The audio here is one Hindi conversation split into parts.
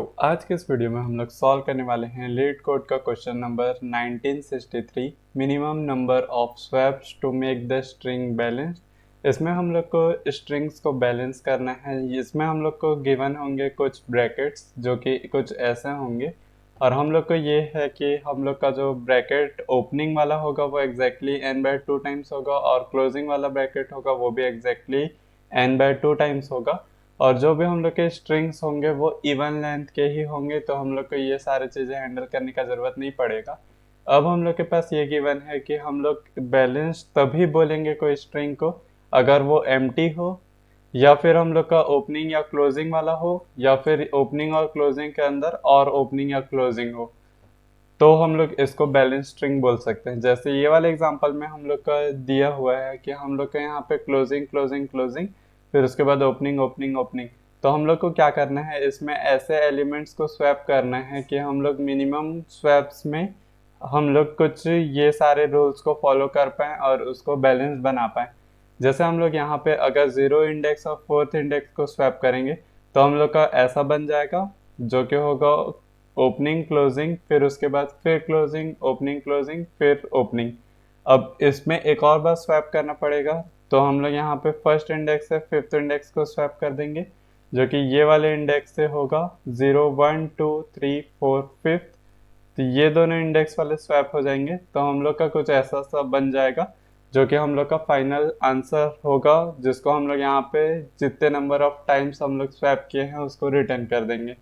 आज के इस वीडियो में हम लोग सॉल्व करने वाले हैं लीड कोड का question number 1963, minimum number of swaps to make the string balance. इसमें हम लोग को स्ट्रिंग्स को बैलेंस करना है। इसमें हम लोग को गिवन होंगे कुछ ब्रैकेट्स जो कि कुछ ऐसे होंगे, और हम लोग को ये है कि हम लोग का जो ब्रैकेट ओपनिंग वाला होगा वो एग्जैक्टली n/2 टाइम्स होगा, और क्लोजिंग वाला ब्रैकेट होगा वो भी एग्जैक्टली n/2 टाइम्स होगा। और जो भी हम लोग के स्ट्रिंग्स होंगे वो इवन लेंथ के ही होंगे, तो हम लोग को ये सारी चीज़ें हैंडल करने का ज़रूरत नहीं पड़ेगा। अब हम लोग के पास ये गिवन है कि हम लोग बैलेंस तभी बोलेंगे कोई स्ट्रिंग को अगर वो एम्प्टी हो, या फिर हम लोग का ओपनिंग या क्लोजिंग वाला हो, या फिर ओपनिंग और क्लोजिंग के अंदर और ओपनिंग या क्लोजिंग हो, तो हम लोग इसको बैलेंस स्ट्रिंग बोल सकते हैं। जैसे ये वाले एग्जांपल में हम लोग का दिया हुआ है कि हम लोग का यहाँ पे क्लोजिंग क्लोजिंग क्लोजिंग, फिर उसके बाद ओपनिंग ओपनिंग ओपनिंग। तो हम लोग को क्या करना है, इसमें ऐसे एलिमेंट्स को स्वैप करना है कि हम लोग मिनिमम स्वैप्स में हम लोग कुछ ये सारे रूल्स को फॉलो कर पाएँ और उसको बैलेंस बना पाएँ। जैसे हम लोग यहाँ पे अगर 0 इंडेक्स और 4th इंडेक्स को स्वैप करेंगे तो हम लोग का ऐसा बन जाएगा, जो कि होगा ओपनिंग क्लोजिंग, फिर उसके बाद फिर क्लोजिंग ओपनिंग क्लोजिंग फिर ओपनिंग। अब इसमें एक और बार स्वैप करना पड़ेगा, तो हम लोग यहाँ पे फर्स्ट इंडेक्स से 5th इंडेक्स को स्वैप कर देंगे, जो कि ये वाले इंडेक्स से होगा 0 1 2 3 4 5th। तो ये दोनों इंडेक्स वाले स्वैप हो जाएंगे, तो हम लोग का कुछ ऐसा सा बन जाएगा जो कि हम लोग का फाइनल आंसर होगा, जिसको हम लोग यहाँ पे जितने नंबर ऑफ टाइम्स हम लोग स्वैप किए हैं उसको रिटर्न कर देंगे।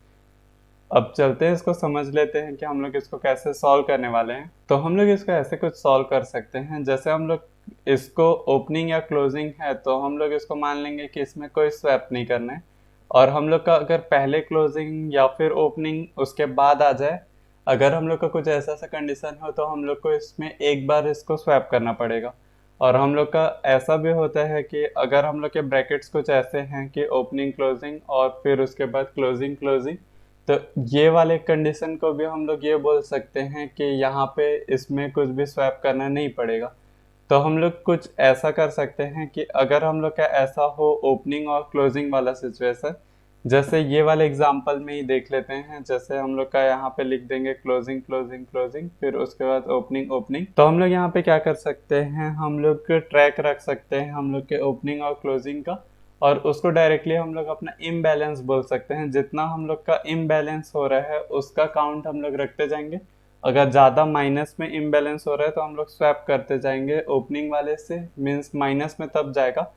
अब चलते हैं, इसको समझ लेते हैं कि हम लोग इसको कैसे सॉल्व करने वाले हैं। तो हम लोग इसको ऐसे कुछ सॉल्व कर सकते हैं, जैसे हम लोग इसको ओपनिंग या क्लोजिंग है तो हम लोग इसको मान लेंगे कि इसमें कोई स्वैप नहीं करना है, और हम लोग का अगर पहले क्लोजिंग या फिर ओपनिंग उसके बाद आ जाए, अगर हम लोग का कुछ ऐसा सा कंडीशन हो तो हम लोग को इसमें एक बार इसको स्वैप करना पड़ेगा। और हम लोग का ऐसा भी होता है कि अगर हम लोग के ब्रैकेट्स कुछ ऐसे हैं कि ओपनिंग क्लोजिंग और फिर उसके बाद क्लोजिंग क्लोजिंग, तो ये वाले कंडीशन को भी हम लोग ये बोल सकते हैं कि यहाँ पे इसमें कुछ भी स्वैप करना नहीं पड़ेगा। तो हम लोग कुछ ऐसा कर सकते हैं कि अगर हम लोग का ऐसा हो ओपनिंग और क्लोजिंग वाला सिचुएशन, जैसे ये वाले एग्जांपल में ही देख लेते हैं। जैसे हम लोग का यहाँ पे लिख देंगे क्लोजिंग क्लोजिंग क्लोजिंग फिर उसके बाद ओपनिंग ओपनिंग। तो हम लोग यहाँ पे क्या कर सकते हैं, हम लोग ट्रैक रख सकते हैं हम लोग के ओपनिंग और क्लोजिंग का, और उसको डायरेक्टली हम लोग अपना इम्बैलेंस बोल सकते हैं। जितना हम लोग का इम्बैलेंस हो रहा है उसका काउंट हम लोग रखते जाएंगे। अगर ज़्यादा माइनस में इम्बैलेंस हो रहा है तो हम लोग स्वैप करते जाएंगे ओपनिंग वाले से, मीन्स माइनस में तब जाएगा।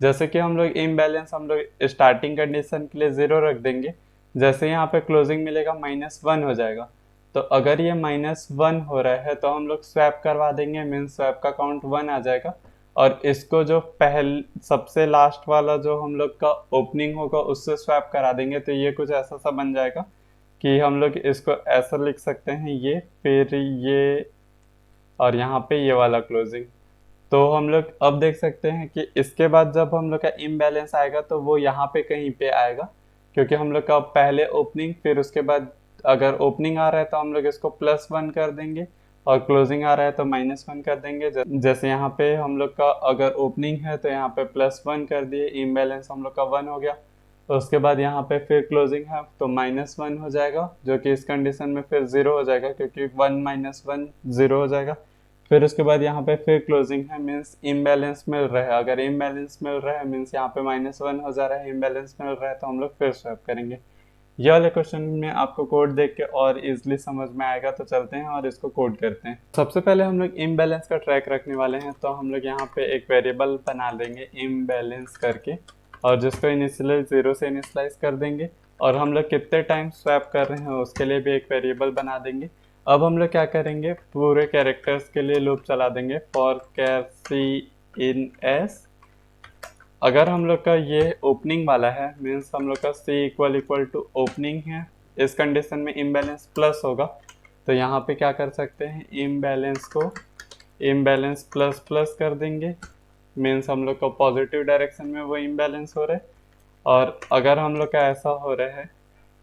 जैसे कि हम लोग इम्बैलेंस हम लोग स्टार्टिंग कंडीशन के लिए 0 रख देंगे, जैसे यहाँ पे क्लोजिंग मिलेगा -1 हो जाएगा। तो अगर ये -1 हो रहा है तो हम लोग स्वैप करवा देंगे, मीन्स स्वैप का काउंट 1 आ जाएगा। और इसको जो सबसे लास्ट वाला जो हम लोग का ओपनिंग होगा उससे स्वैप करा देंगे, तो ये कुछ ऐसा सा बन जाएगा कि हम लोग इसको ऐसा लिख सकते हैं, ये फिर ये और यहाँ पे ये वाला क्लोजिंग। तो हम लोग अब देख सकते हैं कि इसके बाद जब हम लोग का इम्बैलेंस आएगा तो वो यहाँ पे कहीं पे आएगा, क्योंकि हम लोग का पहले ओपनिंग फिर उसके बाद अगर ओपनिंग आ रहा है तो हम लोग इसको +1 कर देंगे, और क्लोजिंग आ रहा है तो -1 कर देंगे। जैसे यहाँ पे हम लोग का अगर ओपनिंग है तो यहाँ पे +1 कर दिए, इम्बैलेंस हम लोग का 1 हो गया। तो उसके बाद यहाँ पे फिर क्लोजिंग है तो -1 हो जाएगा, जो कि इस कंडीशन में फिर 0 हो जाएगा, क्योंकि 1 - 1 0 हो जाएगा। फिर उसके बाद यहाँ पे फिर क्लोजिंग है, मीन्स इम्बैलेंस मिल रहा है। अगर इम्बैलेंस मिल रहा है मीन्स यहाँ पे -1 हो जा रहा है, इम्बैलेंस मिल रहा है तो हम लोग फिर स्वैप करेंगे। ये वाले क्वेश्चन में आपको कोड देख के और इजीली समझ में आएगा, तो चलते हैं और इसको कोड करते हैं। सबसे पहले हम लोग इम्बैलेंस का ट्रैक रखने वाले हैं, तो हम लोग यहाँ पे एक वेरिएबल बना देंगे इम्बैलेंस करके, और जिसको इनिशियली 0 से इनिशलाइज कर देंगे, और हम लोग कितने टाइम स्वैप कर रहे हैं उसके लिए भी एक वेरिएबल बना देंगे। अब हम लोग क्या करेंगे, पूरे कैरेक्टर्स के लिए लूप चला देंगे for char C in S. अगर हम लोग का ये ओपनिंग वाला है मीन्स हम लोग का C== ओपनिंग है, इस कंडीशन में इम्बैलेंस प्लस होगा, तो यहाँ पे क्या कर सकते हैं, इम्बैलेंस को इम्बैलेंस प्लस प्लस कर देंगे, मीन्स हम लोग का पॉजिटिव डायरेक्शन में वो इम्बैलेंस हो रहा है। और अगर हम लोग का ऐसा हो रहा है,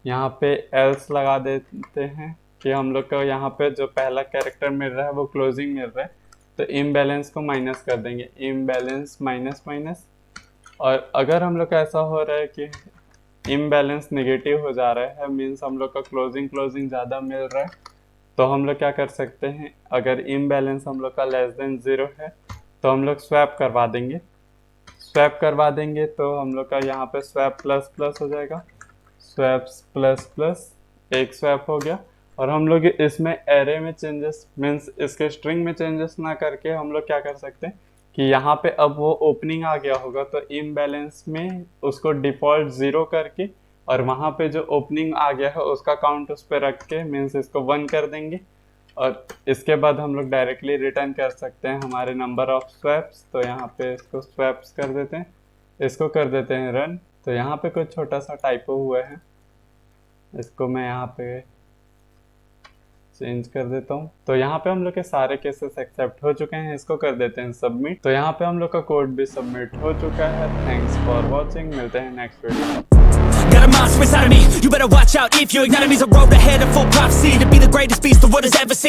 यहाँ पे एल्स लगा देते हैं कि हम लोग का यहाँ पे जो पहला कैरेक्टर मिल रहा है वो क्लोजिंग मिल रहा है, तो इम्बैलेंस को माइनस कर देंगे, इम्बैलेंस माइनस माइनस। और अगर हम लोग का ऐसा हो रहा है कि इम्बैलेंस नेगेटिव हो जा रहा है, मीन्स हम लोग का क्लोजिंग ज़्यादा मिल रहा है, तो हम लोग क्या कर सकते हैं, अगर इम्बैलेंस हम लोग का लेस देन 0 है तो हम लोग स्वैप करवा देंगे। स्वैप करवा देंगे तो हम लोग का यहाँ पे स्वैप प्लस प्लस हो जाएगा, स्वैप्स प्लस प्लस, एक स्वैप हो गया। और हम लोग इसमें एरे में चेंजेस मीन्स इसके स्ट्रिंग में चेंजेस ना करके हम लोग क्या कर सकते हैं कि यहाँ पे अब वो ओपनिंग आ गया होगा तो इम्बैलेंस में उसको डिफ़ॉल्ट 0 करके और वहाँ पे जो ओपनिंग आ गया है उसका काउंट उस पर रख के मीन्स इसको 1 कर देंगे। और इसके बाद हम लोग डायरेक्टली रिटर्न कर सकते हैं हमारे नंबर ऑफ स्वैप्स। तो यहाँ पे इसको स्वैप्स कर देते हैं, इसको कर देते हैं रन। तो यहाँ पे कुछ छोटा सा टाइपो हुआ है, इसको मैं यहाँ पे चेंज कर देता हूँ। तो यहाँ पे हम लोग के सारे केसेस एक्सेप्ट हो चुके हैं, इसको कर देते हैं सबमिट। तो यहाँ पे हम लोग का कोड भी सबमिट हो चुका है। थैंक्स फॉर वॉचिंग, मिलते हैं नेक्स्ट वीडियो में। Got a monster inside of me, you better watch out if you ignite me. There's a road ahead, a full prophecy to be the greatest beast the world has ever seen.